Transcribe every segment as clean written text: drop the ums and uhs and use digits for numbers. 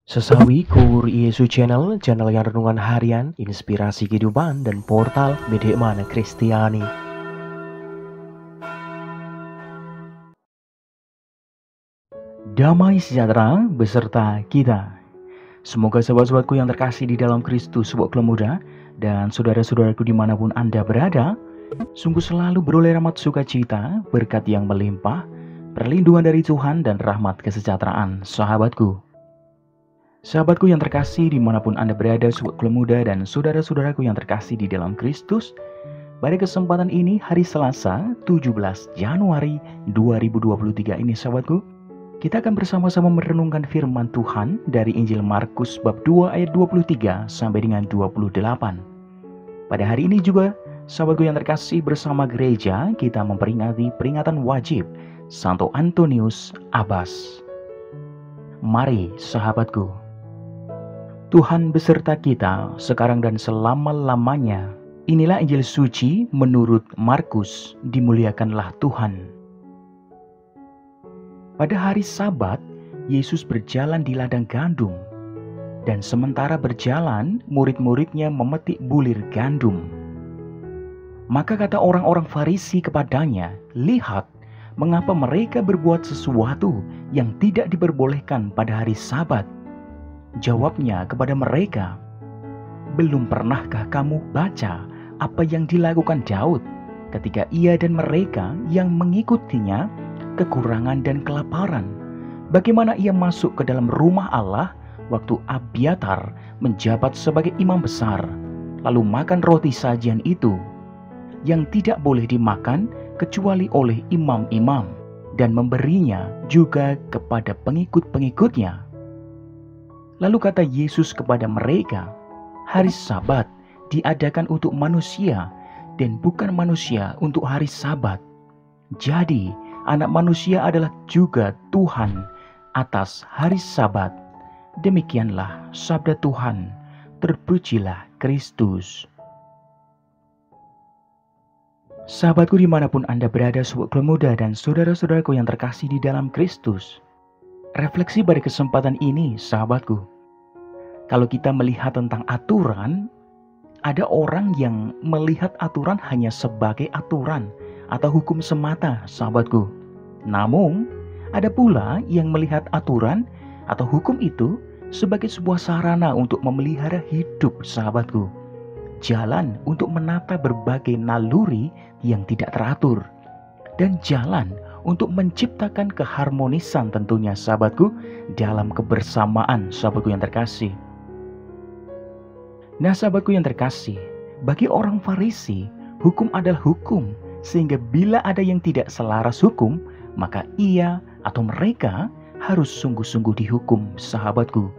Sesawi Kur Yesu channel yang renungan harian, inspirasi kehidupan, dan portal Media Mana Kristiani. Damai sejahtera beserta kita. Semoga sobat-sobatku yang terkasih di dalam Kristus, sobat muda, dan saudara-saudaraku dimanapun Anda berada, sungguh selalu beroleh rahmat sukacita, berkat yang melimpah, perlindungan dari Tuhan, dan rahmat kesejahteraan, sahabatku. Sahabatku yang terkasih dimanapun Anda berada, sobat muda dan saudara-saudaraku yang terkasih di dalam Kristus, pada kesempatan ini hari Selasa 17 Januari 2023 ini sahabatku, kita akan bersama-sama merenungkan firman Tuhan dari Injil Markus bab 2 ayat 23 sampai dengan 28. Pada hari ini juga, sahabatku yang terkasih, bersama gereja kita memperingati peringatan wajib Santo Antonius Abbas. Mari sahabatku, Tuhan beserta kita sekarang dan selama-lamanya. Inilah Injil suci menurut Markus, dimuliakanlah Tuhan. Pada hari Sabat, Yesus berjalan di ladang gandum, dan sementara berjalan, murid-muridnya memetik bulir gandum. Maka kata orang-orang Farisi kepadanya, "Lihat, mengapa mereka berbuat sesuatu yang tidak diperbolehkan pada hari Sabat?" Jawabnya kepada mereka, "Belum pernahkah kamu baca apa yang dilakukan Daud ketika ia dan mereka yang mengikutinya kekurangan dan kelaparan? Bagaimana ia masuk ke dalam rumah Allah waktu Abiatar menjabat sebagai imam besar, lalu makan roti sajian itu yang tidak boleh dimakan kecuali oleh imam-imam, dan memberinya juga kepada pengikut-pengikutnya." Lalu kata Yesus kepada mereka, "Hari Sabat diadakan untuk manusia, dan bukan manusia untuk hari Sabat. Jadi, Anak Manusia adalah juga Tuhan atas hari Sabat." Demikianlah sabda Tuhan. Terpujilah Kristus. Sahabatku dimanapun Anda berada, sobat muda dan saudara-saudaraku yang terkasih di dalam Kristus, refleksi pada kesempatan ini, sahabatku. Kalau kita melihat tentang aturan, ada orang yang melihat aturan hanya sebagai aturan atau hukum semata, sahabatku. Namun, ada pula yang melihat aturan atau hukum itu sebagai sebuah sarana untuk memelihara hidup, sahabatku. Jalan untuk menata berbagai naluri yang tidak teratur, dan jalan untuk menciptakan keharmonisan tentunya, sahabatku, dalam kebersamaan, sahabatku yang terkasih. Nah, sahabatku yang terkasih, bagi orang Farisi, hukum adalah hukum, sehingga bila ada yang tidak selaras hukum, maka ia atau mereka harus sungguh-sungguh dihukum, sahabatku.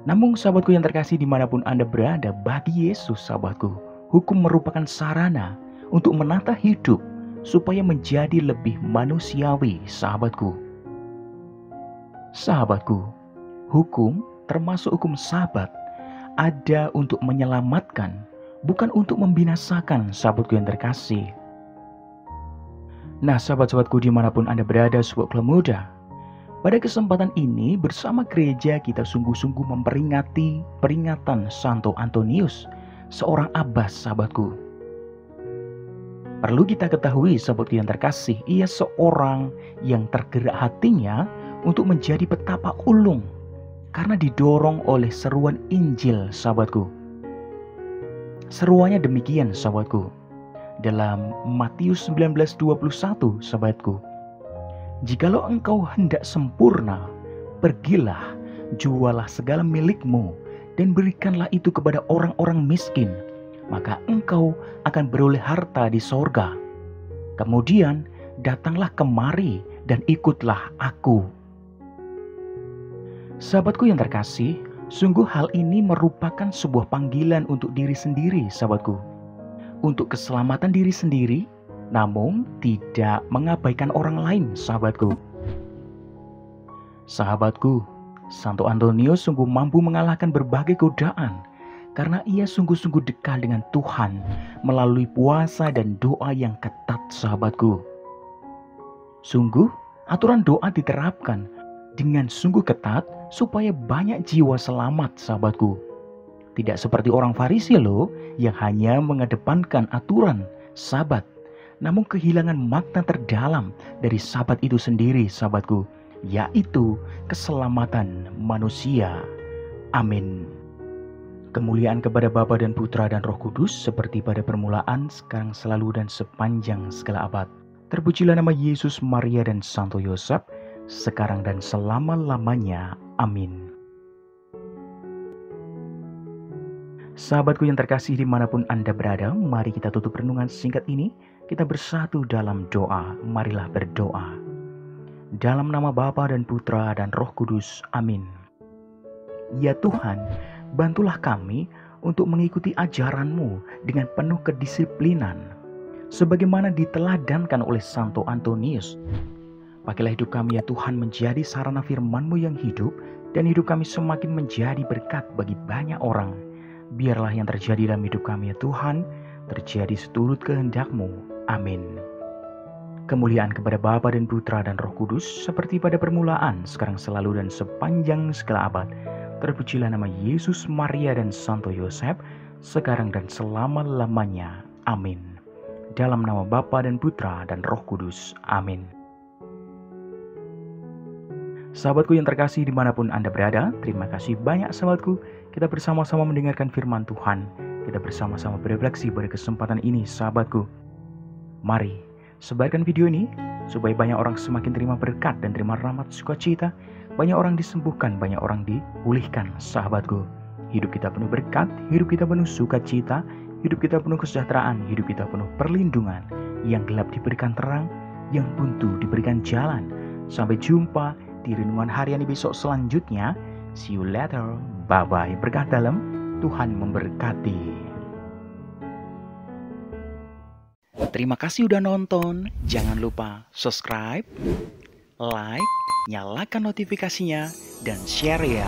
Namun sahabatku yang terkasih dimanapun Anda berada, bagi Yesus, sahabatku, hukum merupakan sarana untuk menata hidup supaya menjadi lebih manusiawi, sahabatku. Sahabatku, hukum termasuk hukum Sabat ada untuk menyelamatkan, bukan untuk membinasakan, sahabatku yang terkasih. Nah, sahabat-sahabatku dimanapun Anda berada, sobat muda, pada kesempatan ini bersama gereja kita sungguh-sungguh memperingati peringatan Santo Antonius, seorang abbas, sahabatku. Perlu kita ketahui, sahabatku yang terkasih, ia seorang yang tergerak hatinya untuk menjadi petapa ulung karena didorong oleh seruan Injil, sahabatku. Seruannya demikian, sahabatku, dalam Matius 19:21, sahabatku. "Jikalau engkau hendak sempurna, pergilah, jualah segala milikmu, dan berikanlah itu kepada orang-orang miskin, maka engkau akan beroleh harta di sorga. Kemudian datanglah kemari dan ikutlah aku." Sahabatku yang terkasih, sungguh hal ini merupakan sebuah panggilan untuk diri sendiri, sahabatku. Untuk keselamatan diri sendiri, namun tidak mengabaikan orang lain, sahabatku. Sahabatku, Santo Antonius sungguh mampu mengalahkan berbagai godaan karena ia sungguh-sungguh dekat dengan Tuhan melalui puasa dan doa yang ketat, sahabatku. Sungguh, aturan doa diterapkan dengan sungguh ketat supaya banyak jiwa selamat, sahabatku. Tidak seperti orang Farisi loh, yang hanya mengedepankan aturan Sabat, namun kehilangan makna terdalam dari Sabat itu sendiri, sahabatku, yaitu keselamatan manusia. Amin. Kemuliaan kepada Bapa dan Putra dan Roh Kudus, seperti pada permulaan, sekarang, selalu, dan sepanjang segala abad. Terpujilah nama Yesus, Maria, dan Santo Yosef, sekarang dan selama-lamanya. Amin. Sahabatku yang terkasih, dimanapun Anda berada, mari kita tutup renungan singkat ini. Kita bersatu dalam doa. Marilah berdoa. Dalam nama Bapa dan Putra dan Roh Kudus. Amin. Ya Tuhan, bantulah kami untuk mengikuti ajaran-Mu dengan penuh kedisiplinan, sebagaimana diteladankan oleh Santo Antonius. Pakailah hidup kami ya Tuhan menjadi sarana firman-Mu yang hidup, dan hidup kami semakin menjadi berkat bagi banyak orang. Biarlah yang terjadi dalam hidup kami ya Tuhan, terjadi seturut kehendak-Mu. Amin. Kemuliaan kepada Bapa dan Putra dan Roh Kudus, seperti pada permulaan, sekarang, selalu, dan sepanjang segala abad. Terpujilah nama Yesus, Maria, dan Santo Yosef, sekarang dan selama-lamanya. Amin. Dalam nama Bapa dan Putra dan Roh Kudus. Amin. Sahabatku yang terkasih, dimanapun Anda berada, terima kasih banyak sahabatku. Kita bersama-sama mendengarkan firman Tuhan. Kita bersama-sama berefleksi pada kesempatan ini, sahabatku. Mari sebarkan video ini supaya banyak orang semakin terima berkat dan terima rahmat sukacita. Banyak orang disembuhkan, banyak orang dipulihkan, sahabatku. Hidup kita penuh berkat, hidup kita penuh sukacita, hidup kita penuh kesejahteraan, hidup kita penuh perlindungan. Yang gelap diberikan terang, yang buntu diberikan jalan. Sampai jumpa di renungan harian besok selanjutnya. See you later. Bye-bye. Berkah dalam. Tuhan memberkati. Terima kasih udah nonton. Jangan lupa subscribe, like, nyalakan notifikasinya, dan share ya.